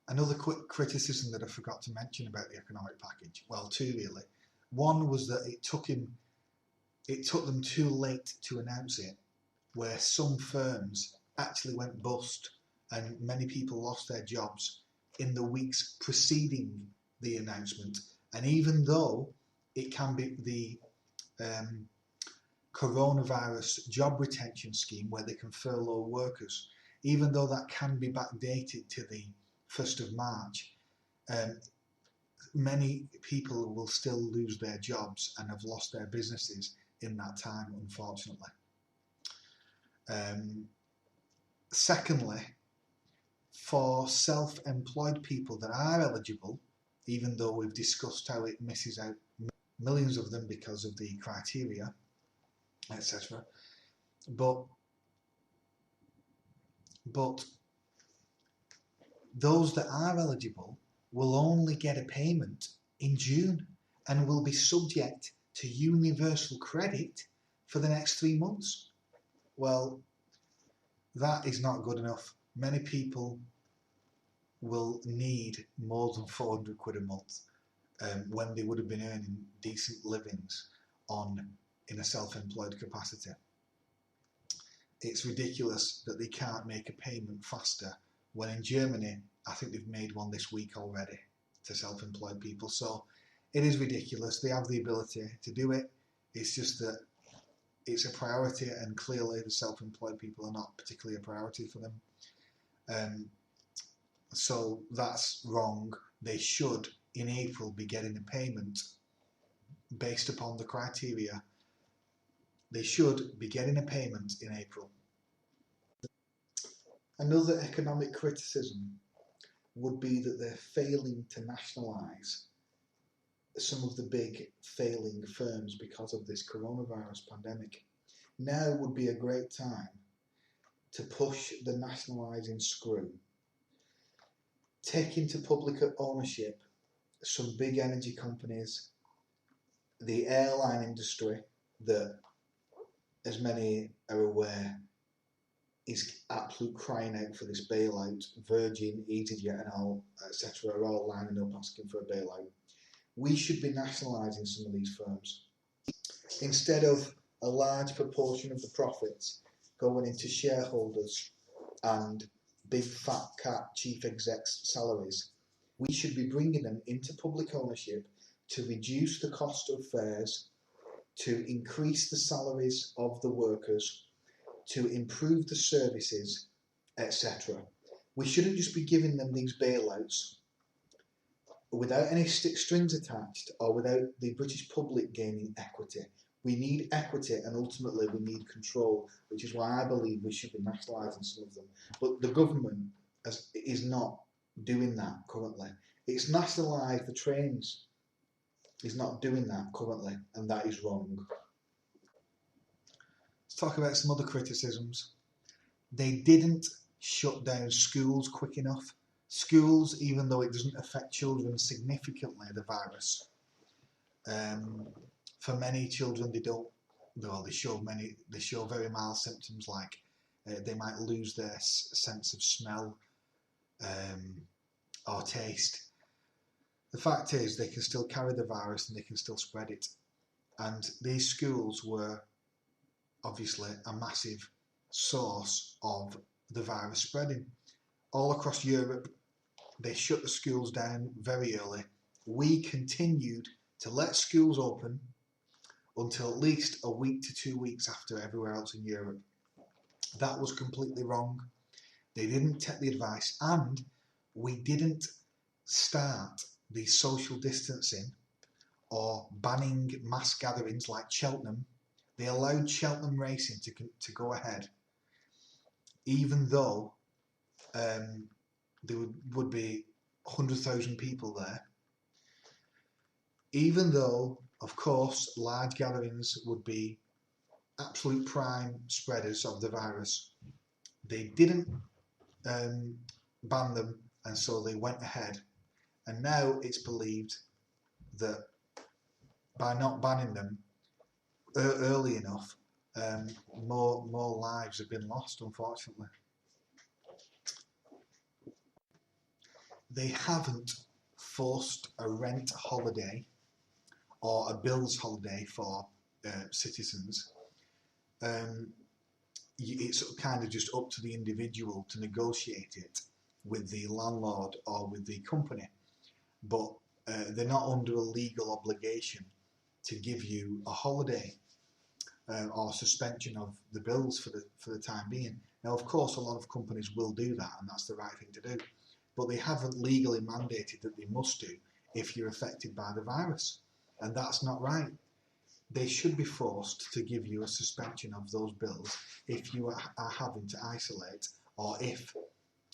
Another quick criticism that I forgot to mention about the economic package, well, two really. One was that it took them too late to announce it, where some firms actually went bust and many people lost their jobs in the weeks preceding the announcement. And even though it can be the coronavirus job retention scheme where they can furlough workers, even though that can be backdated to the 1st of March, many people will still lose their jobs and have lost their businesses in that time, unfortunately. Secondly, for self-employed people that are eligible, even though we've discussed how it misses out millions of them because of the criteria, etc. But those that are eligible will only get a payment in June and will be subject to universal credit for the next 3 months. Well, that is not good enough. Many people will need more than 400 quid a month when they would have been earning decent livings in a self-employed capacity. It's ridiculous that they can't make a payment faster when in Germany, I think they've made one this week already to self-employed people. So it is ridiculous. They have the ability to do it. It's just that it's a priority, and clearly the self-employed people are not particularly a priority for them. So that's wrong. They should, in April, be getting a payment based upon the criteria. They should be getting a payment in April. Another economic criticism would be that they're failing to nationalise some of the big failing firms because of this coronavirus pandemic. Now would be a great time to push the nationalising screw. Take into public ownership some big energy companies, the airline industry that, as many are aware, is absolute crying out for this bailout. Virgin, EasyJet and all, etc. are all lining up asking for a bailout. We should be nationalising some of these firms. Instead of a large proportion of the profits going into shareholders and big fat cat chief execs' salaries, we should be bringing them into public ownership to reduce the cost of fares, to increase the salaries of the workers, to improve the services, etc. We shouldn't just be giving them these bailouts without any strings attached or without the British public gaining equity. We need equity, and ultimately we need control, which is why I believe we should be nationalising some of them. But the government is not doing that currently. It's nationalised the trains. It's not doing that currently, and that is wrong. Let's talk about some other criticisms. They didn't shut down schools quick enough. Schools, even though it doesn't affect children significantly, the virus, for many children they show very mild symptoms, like they might lose their sense of smell or taste. The fact is they can still carry the virus and they can still spread it. And these schools were obviously a massive source of the virus spreading. All across Europe, they shut the schools down very early. We continued to let schools open until at least a week to 2 weeks after everywhere else in Europe. That was completely wrong. They didn't take the advice, and we didn't start the social distancing or banning mass gatherings like Cheltenham. They allowed Cheltenham racing to go ahead, even though there would be 100,000 people there. Even though, of course, large gatherings would be absolute prime spreaders of the virus, they didn't ban them, and so they went ahead. And now it's believed that by not banning them early enough, more lives have been lost, unfortunately. they haven't forced a rent holiday or a bills holiday for citizens. It's kind of just up to the individual to negotiate it with the landlord or with the company, but they're not under a legal obligation to give you a holiday or suspension of the bills for the time being. Now, of course, a lot of companies will do that, and that's the right thing to do, but they haven't legally mandated that they must do if you're affected by the virus, and that's not right. They should be forced to give you a suspension of those bills if you are having to isolate, or if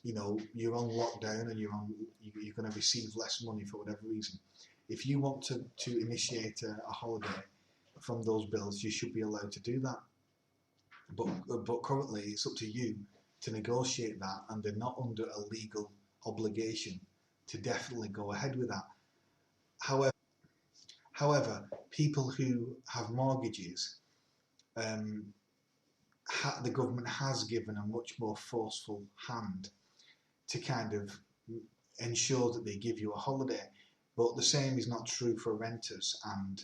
you're on lockdown and you're going to receive less money for whatever reason. If you want to initiate a holiday from those bills, you should be allowed to do that. But currently, it's up to you to negotiate that, and they're not under a legal obligation to definitely go ahead with that. However, people who have mortgages, the government has given a much more forceful hand to kind of ensure that they give you a holiday. But the same is not true for renters and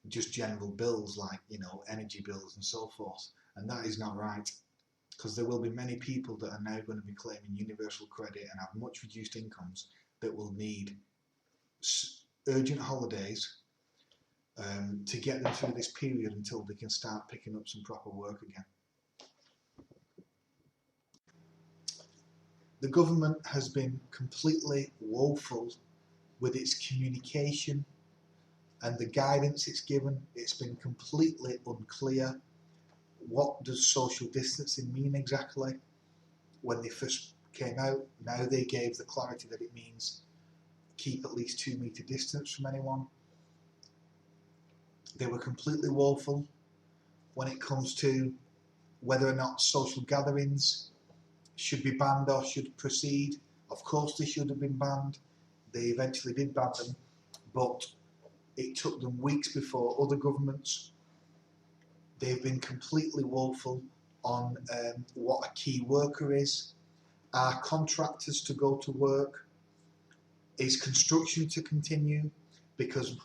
just general bills like energy bills and so forth. And that is not right, because there will be many people that are now going to be claiming universal credit and have much reduced incomes that will need urgent holidays to get them through this period until they can start picking up some proper work again. The government has been completely woeful with its communication and the guidance it's given. It's been completely unclear. What does social distancing mean exactly? When they first came out, now they gave the clarity that it means keep at least 2 metre distance from anyone. They were completely woeful when it comes to whether or not social gatherings should be banned or should proceed. Of course they should have been banned. They eventually did ban them, but it took them weeks before other governments. They've been completely woeful on what a key worker is. Are contractors to go to work? Is construction to continue? Because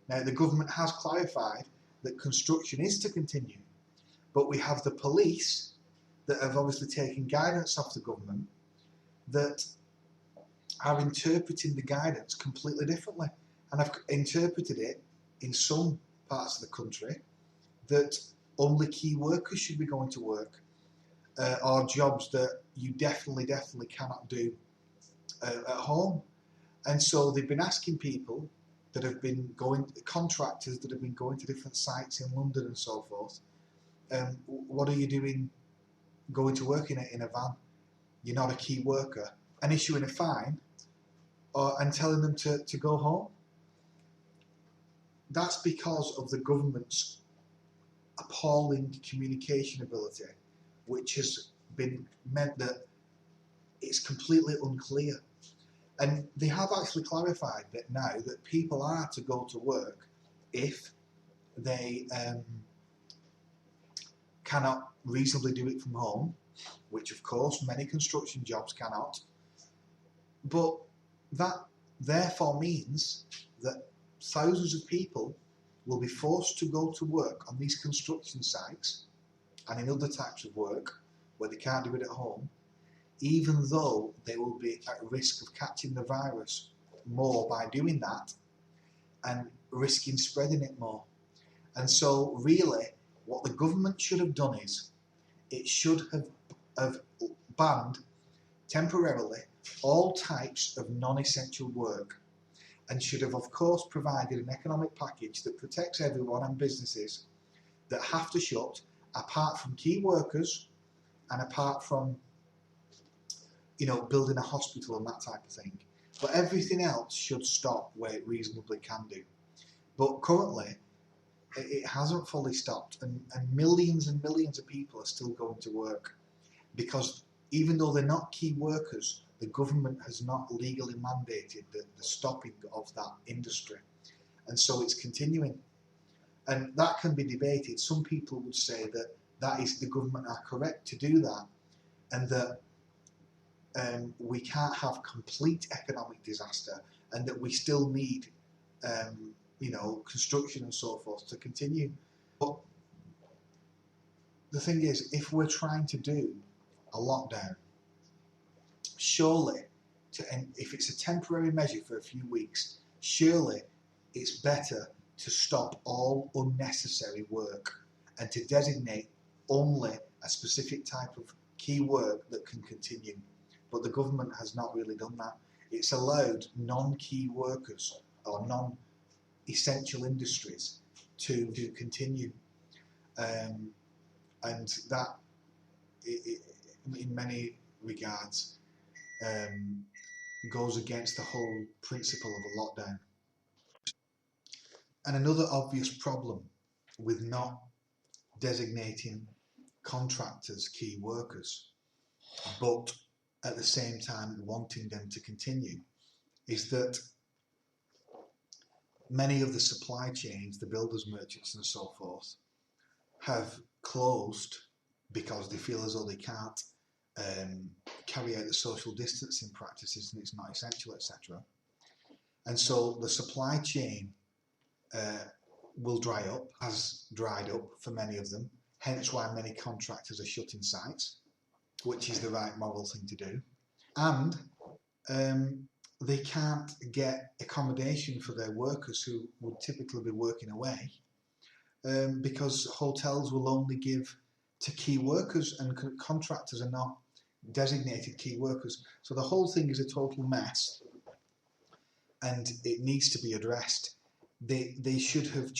now the government has clarified that construction is to continue, but we have the police that have obviously taken guidance off the government that are interpreting the guidance completely differently, and have interpreted it in some parts of the country that only key workers should be going to work, or jobs that you definitely cannot do at home. And so they've been asking people that have been contractors that have been going to different sites in London and so forth, what are you doing going to work in a van? You're not a key worker, and issuing a fine and telling them to go home. That's because of the government's appalling communication ability, which has been meant that it's completely unclear. And they have actually clarified that now that people are to go to work if they cannot reasonably do it from home, which of course many construction jobs cannot. But that therefore means that thousands of people will be forced to go to work on these construction sites and in other types of work where they can't do it at home, even though they will be at risk of catching the virus more by doing that and risking spreading it more. And so really what the government should have done is it should have banned temporarily all types of non-essential work, and should have of course provided an economic package that protects everyone and businesses that have to shut, apart from key workers and apart from building a hospital and that type of thing. But everything else should stop where it reasonably can do. But currently it hasn't fully stopped, and millions and millions of people are still going to work, because even though they're not key workers, the government has not legally mandated the stopping of that industry, and so it's continuing. And that can be debated. Some people would say that is the government are correct to do that, and that we can't have complete economic disaster, and that we still need, construction and so forth to continue. But the thing is, if we're trying to do a lockdown, surely, if it's a temporary measure for a few weeks, surely it's better to stop all unnecessary work and to designate only a specific type of key work that can continue. But the government has not really done that. It's allowed non-key workers or non-essential industries to continue. And that, in many regards, goes against the whole principle of a lockdown. And another obvious problem with not designating contractors key workers, but at the same time wanting them to continue, is that many of the supply chains, the builders, merchants and so forth, have closed because they feel as though they can't carry out the social distancing practices and it's not essential, etc. And so the supply chain will dry up, has dried up for many of them, hence why many contractors are shutting sites, which is the right moral thing to do. And they can't get accommodation for their workers who would typically be working away, because hotels will only give to key workers and contractors are not designated key workers. So the whole thing is a total mess and it needs to be addressed. They should have